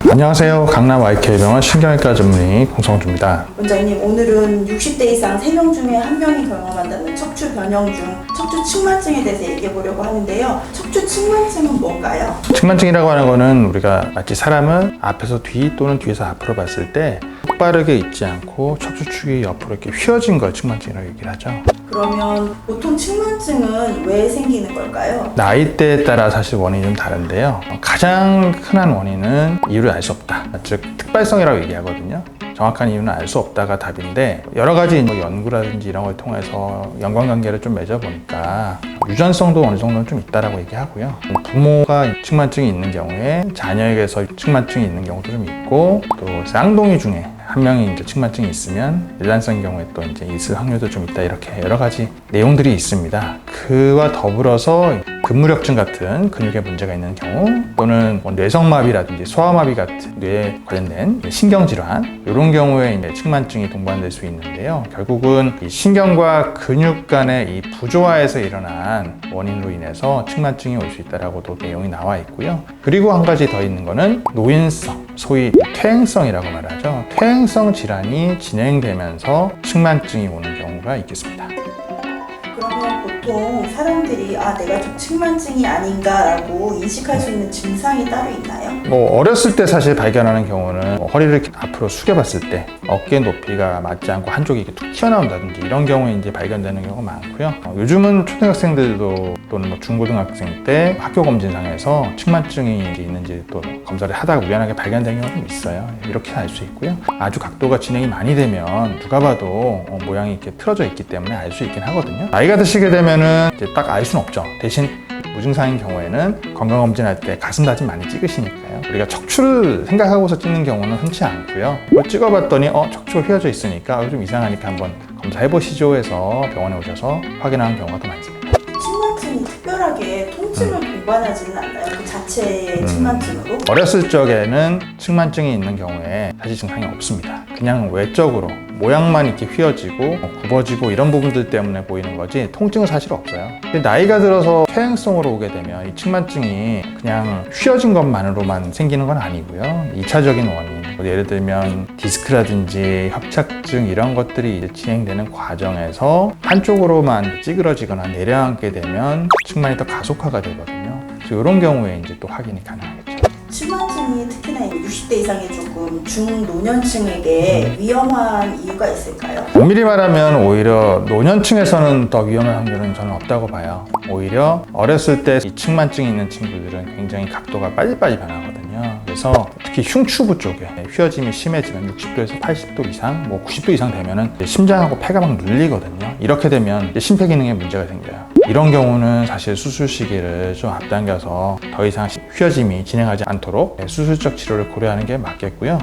안녕하세요. 강남 YK병원 신경외과 전문의 공성주입니다. 원장님, 오늘은 60대 이상 3명 중에 1명이 경험한다는 척추 변형 중 척추 측만증에 대해서 얘기해 보려고 하는데요. 척추 측만증은 뭔가요? 측만증이라고 하는 거는 우리가 마치 사람은 앞에서 뒤 또는 뒤에서 앞으로 봤을 때 똑바르게 있지 않고 척추축이 옆으로 이렇게 휘어진 걸 측만증이라고 얘기를 하죠. 그러면 보통 측만증은 왜 생기는 걸까요? 나이대에 따라 사실 원인이 좀 다른데요. 가장 흔한 원인은 이유를 알 수 없다. 즉 특발성이라고 얘기하거든요. 정확한 이유는 알 수 없다가 답인데, 여러 가지 연구라든지 이런 걸 통해서 연관관계를 좀 맺어보니까 유전성도 어느 정도는 좀 있다라고 얘기하고요. 부모가 측만증이 있는 경우에 자녀에게서 측만증이 있는 경우도 좀 있고, 또 쌍둥이 중에 한 명이 이제 측만증이 있으면 일란성 경우에 또 이제 있을 확률도 좀 있다, 이렇게 여러 가지 내용들이 있습니다. 그와 더불어서 근무력증 같은 근육에 문제가 있는 경우, 또는 뇌성마비라든지 소아마비 같은 뇌에 관련된 신경질환, 이런 경우에 이제 측만증이 동반될 수 있는데요. 결국은 이 신경과 근육 간의 이 부조화에서 일어난 원인으로 인해서 측만증이 올 수 있다라고도 내용이 나와 있고요. 그리고 한 가지 더 있는 거는 노인성, 소위 퇴행성이라고 말하죠. 퇴행성 질환이 진행되면서 측만증이 오는 경우가 있겠습니다. 그러면 보통 사람들이 내가 좀 측만증이 아닌가라고 인식할 수 있는 증상이 따로 있나요? 어렸을 때 사실 발견하는 경우는 허리를 이렇게 앞으로 숙여봤을 때 어깨 높이가 맞지 않고 한쪽이 이렇게 툭 튀어나온다든지 이런 경우에 이제 발견되는 경우가 많고요. 요즘은 초등학생들도 또는 중고등학생 때 학교 검진상에서 측만증이 있는지 또 검사를 하다가 우연하게 발견되는 경우가 좀 있어요. 이렇게 알 수 있고요. 아주 각도가 진행이 많이 되면 누가 봐도 모양이 이렇게 틀어져 있기 때문에 알 수 있긴 하거든요. 나이가 드시게 되면은 이제 딱 알 수는 없죠. 대신 무증상인 경우에는 건강검진할 때 가슴 다짐 많이 찍으시니까요. 우리가 척추를 생각하고서 찍는 경우는 흔치 않고요. 그걸 찍어봤더니 척추가 휘어져 있으니까 좀 이상하니까 한번 검사해보시죠 해서 병원에 오셔서 확인하는 경우가 더 많습니다. 측만증이 특별하게 통증을 동반하지는 않나요? 그 자체의 측만증으로? 어렸을 적에는 측만증이 있는 경우에 사실 증상이 없습니다. 그냥 외적으로 모양만 이렇게 휘어지고 굽어지고 이런 부분들 때문에 보이는 거지 통증은 사실 없어요. 근데 나이가 들어서 퇴행성으로 오게 되면 이 측만증이 그냥 휘어진 것만으로만 생기는 건 아니고요. 2차적인 원인, 예를 들면 디스크라든지 협착증 이런 것들이 이제 진행되는 과정에서 한쪽으로만 찌그러지거나 내려앉게 되면 측만이 더 가속화가 되거든요. 그래서 이런 경우에 이제 또 확인이 가능하겠죠. 측만증이 특히나 60대 이상의 조금 중노년층에게 위험한 이유가 있을까요? 엄밀히 말하면 오히려 노년층에서는 더 위험할 확률은 저는 없다고 봐요. 오히려 어렸을 때 이 측만증이 있는 친구들은 굉장히 각도가 빨리빨리 변하거든요. 그래서 특히 흉추부 쪽에 휘어짐이 심해지면 60도에서 80도 이상, 90도 이상 되면은 심장하고 폐가 막 눌리거든요. 이렇게 되면 심폐기능에 문제가 생겨요. 이런 경우는 사실 수술 시기를 좀 앞당겨서 더 이상 휘어짐이 진행하지 않도록 수술적 치료를 고려하는 게 맞겠고요.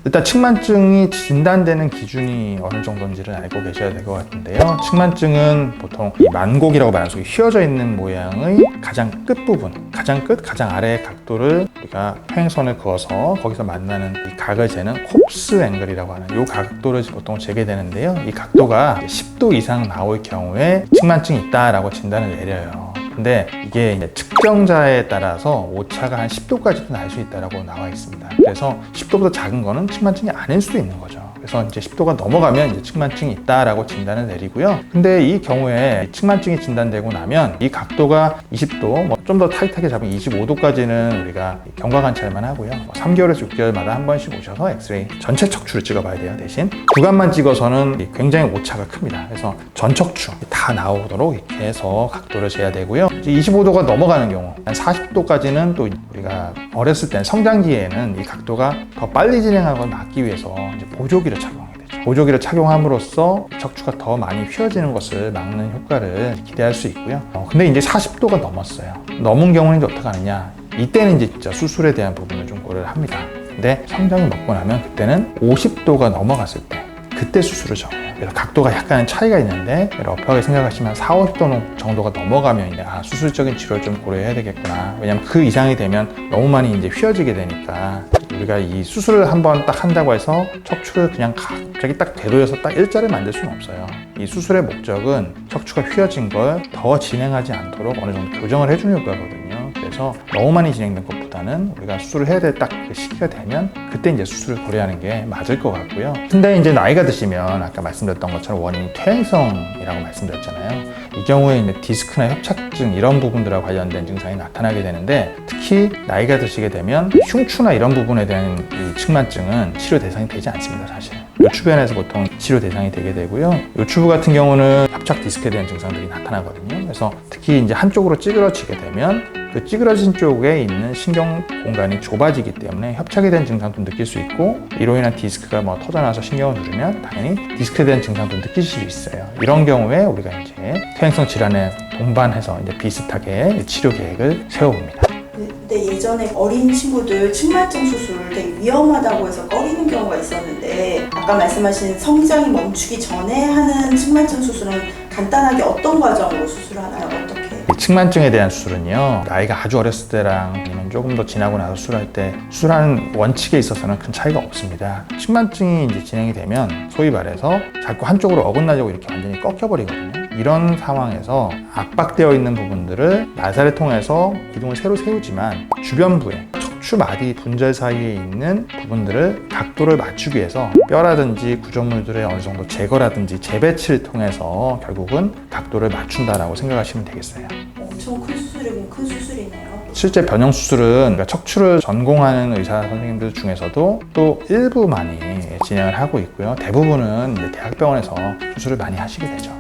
일단 측만증이 진단되는 기준이 어느 정도인지를 알고 계셔야 될 것 같은데요. 측만증은 보통 이 만곡이라고 말하는 속에 휘어져 있는 모양의 가장 끝부분, 가장 끝, 가장 아래의 각도를 우리가 평행선을 그어서 거기서 만나는 이 각을 재는 콥스 앵글이라고 하는 이 각도를 보통 재게 되는데요. 이 각도가 10도 이상 나올 경우에 측만증이 있다라고 진단을 내려요. 근데 이게 이제 측정자에 따라서 오차가 한 10도까지도 날 수 있다고 나와 있습니다. 그래서 10도보다 작은 거는 측만증이 아닐 수도 있는 거죠. 그래서 이제 10도가 넘어가면 이제 측만증이 있다라고 진단을 내리고요. 근데 이 경우에 측만증이 진단되고 나면 이 각도가 20도, 좀 더 타이트하게 잡으면 25도까지는 우리가 경과 관찰만 하고요. 3개월에서 6개월마다 한 번씩 오셔서 엑스레이 전체 척추를 찍어봐야 돼요. 대신 구간만 찍어서는 굉장히 오차가 큽니다. 그래서 전 척추 다 나오도록 이렇게 해서 각도를 재야 되고요. 이제 25도가 넘어가는 경우, 한 40도까지는 또 우리가 어렸을 때 성장기에는 이 각도가 더 빨리 진행하는 걸 막기 위해서 이제 보조기를 착용하게 되죠. 보조기를 착용함으로써 척추가 더 많이 휘어지는 것을 막는 효과를 기대할 수 있고요. 근데 이제 40도가 넘었어요. 넘은 경우는 이제 어떻게 하느냐? 이때는 이제 진짜 수술에 대한 부분을 좀 고려를 합니다. 근데 성장이 먹고 나면 그때는 50도가 넘어갔을 때 그때 수술을 정해요. 그래서 각도가 약간 차이가 있는데 러프하게 생각하시면 40~50도 정도가 넘어가면 이제 수술적인 치료를 좀 고려해야 되겠구나. 왜냐면 그 이상이 되면 너무 많이 이제 휘어지게 되니까 우리가 이 수술을 한번 딱 한다고 해서 척추를 그냥 갑자기 딱 되돌려서 딱 일자를 만들 수는 없어요. 이 수술의 목적은 척추가 휘어진 걸 더 진행하지 않도록 어느 정도 교정을 해주는 효과거든요. 그래서 너무 많이 진행된 것보다 보다는 우리가 수술을 해야 될 딱 그 시기가 되면 그때 이제 수술을 고려하는 게 맞을 것 같고요. 근데 이제 나이가 드시면 아까 말씀드렸던 것처럼 원인이 퇴행성이라고 말씀드렸잖아요. 이 경우에 이제 디스크나 협착증 이런 부분들과 관련된 증상이 나타나게 되는데, 특히 나이가 드시게 되면 흉추나 이런 부분에 대한 이 측만증은 치료 대상이 되지 않습니다. 사실 요추변에서 보통 치료 대상이 되게 되고요. 요추부 같은 경우는 협착 디스크에 대한 증상들이 나타나거든요. 그래서 특히 이제 한쪽으로 찌그러지게 되면 그 찌그러진 쪽에 있는 신경 공간이 좁아지기 때문에 협착에 대한 증상도 느낄 수 있고, 이로 인한 디스크가 뭐 터져나와서 신경을 누르면 당연히 디스크에 대한 증상도 느낄 수 있어요. 이런 경우에 우리가 이제 퇴행성 질환에 동반해서 이제 비슷하게 치료 계획을 세워봅니다. 근데 예전에 어린 친구들 측만증 수술 되게 위험하다고 해서 꺼리는 경우가 있었는데, 아까 말씀하신 성장이 멈추기 전에 하는 측만증 수술은 간단하게 어떤 과정으로 수술하나요? 어떻게? 측만증에 대한 수술은요, 나이가 아주 어렸을 때랑 아니면 조금 더 지나고 나서 수술할 때 수술하는 원칙에 있어서는 큰 차이가 없습니다. 측만증이 이제 진행이 되면 소위 말해서 자꾸 한쪽으로 어긋나려고 이렇게 완전히 꺾여버리거든요. 이런 상황에서 압박되어 있는 부분들을 나사를 통해서 기둥을 새로 세우지만 주변부에 척추 마디 분절 사이에 있는 부분들을 각도를 맞추기 위해서 뼈라든지 구조물들의 어느 정도 제거라든지 재배치를 통해서 결국은 각도를 맞춘다라고 생각하시면 되겠어요. 엄청 큰 수술이고 큰 수술이네요. 실제 변형 수술은 척추를 전공하는 의사 선생님들 중에서도 또 일부만이 진행을 하고 있고요. 대부분은 이제 대학병원에서 수술을 많이 하시게 되죠.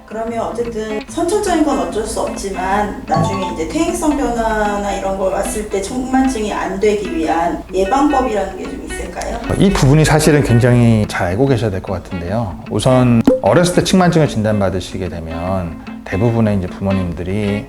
그러면 어쨌든 선천적인 건 어쩔 수 없지만 나중에 이제 퇴행성 변화나 이런 걸 왔을 때 측만증이 안 되기 위한 예방법이라는 게 좀 있을까요? 이 부분이 사실은 굉장히 잘 알고 계셔야 될 것 같은데요. 우선 어렸을 때 측만증을 진단받으시게 되면 대부분의 이제 부모님들이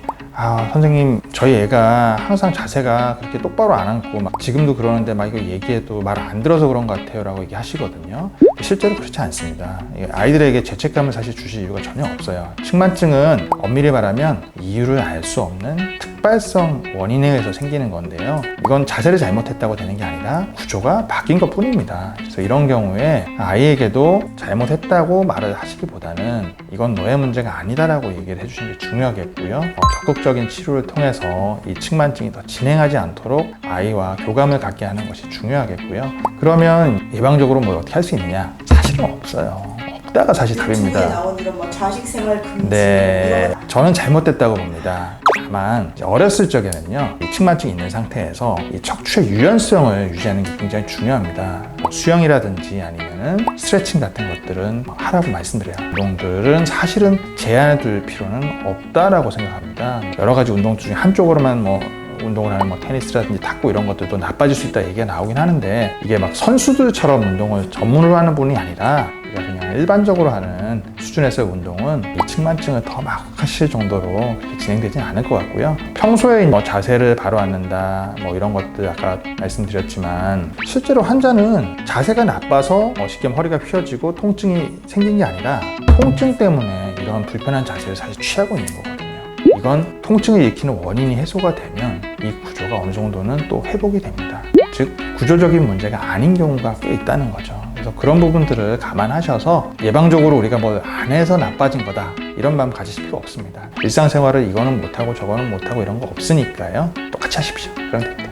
선생님, 저희 애가 항상 자세가 그렇게 똑바로 안 앉고 막 지금도 그러는데 막 이거 얘기해도 말 안 들어서 그런 것 같아요 라고 얘기하시거든요. 실제로 그렇지 않습니다. 아이들에게 죄책감을 사실 주실 이유가 전혀 없어요. 측만증은 엄밀히 말하면 이유를 알 수 없는 특발성 원인에 의해서 생기는 건데요. 이건 자세를 잘못했다고 되는 게 아니라 구조가 바뀐 것 뿐입니다. 그래서 이런 경우에 아이에게도 잘못했다고 말을 하시기보다는 이건 너의 문제가 아니다라고 얘기를 해주시는 게 중요하겠고요. 적극적인 치료를 통해서 이 측만증이 더 진행하지 않도록 아이와 교감을 갖게 하는 것이 중요하겠고요. 그러면 예방적으로 뭐 어떻게 할 수 있느냐? 사실은 없어요. 없다가 사실 답입니다. 유튜브에 나온 이런 뭐 자식생활 금지 네, 저는 잘못됐다고 봅니다. 다만 어렸을 적에는요, 이 측만증이 있는 상태에서 이 척추의 유연성을 유지하는 게 굉장히 중요합니다. 수영이라든지 아니면은 스트레칭 같은 것들은 하라고 말씀드려요. 운동들은 사실은 제한을 둘 필요는 없다라고 생각합니다. 여러 가지 운동 중에 한쪽으로만 운동을 하는 테니스라든지 탁구 이런 것들도 나빠질 수 있다 얘기가 나오긴 하는데, 이게 막 선수들처럼 운동을 전문으로 하는 분이 아니라 그냥 일반적으로 하는 수준에서의 운동은 이 측만증을 더 막 하실 정도로 그렇게 진행되지는 않을 것 같고요. 평소에 자세를 바로 앉는다 이런 것들 아까 말씀드렸지만, 실제로 환자는 자세가 나빠서 쉽게 허리가 휘어지고 통증이 생긴 게 아니라 통증 때문에 이런 불편한 자세를 사실 취하고 있는 거거든요. 이건 통증을 일으키는 원인이 해소가 되면 이 구조가 어느 정도는 또 회복이 됩니다. 즉 구조적인 문제가 아닌 경우가 꽤 있다는 거죠. 그래서 그런 부분들을 감안하셔서 예방적으로 우리가 안 해서 나빠진 거다 이런 마음 가지실 필요 없습니다. 일상생활을 이거는 못하고 저거는 못하고 이런 거 없으니까요. 똑같이 하십시오. 그럼 됩니다.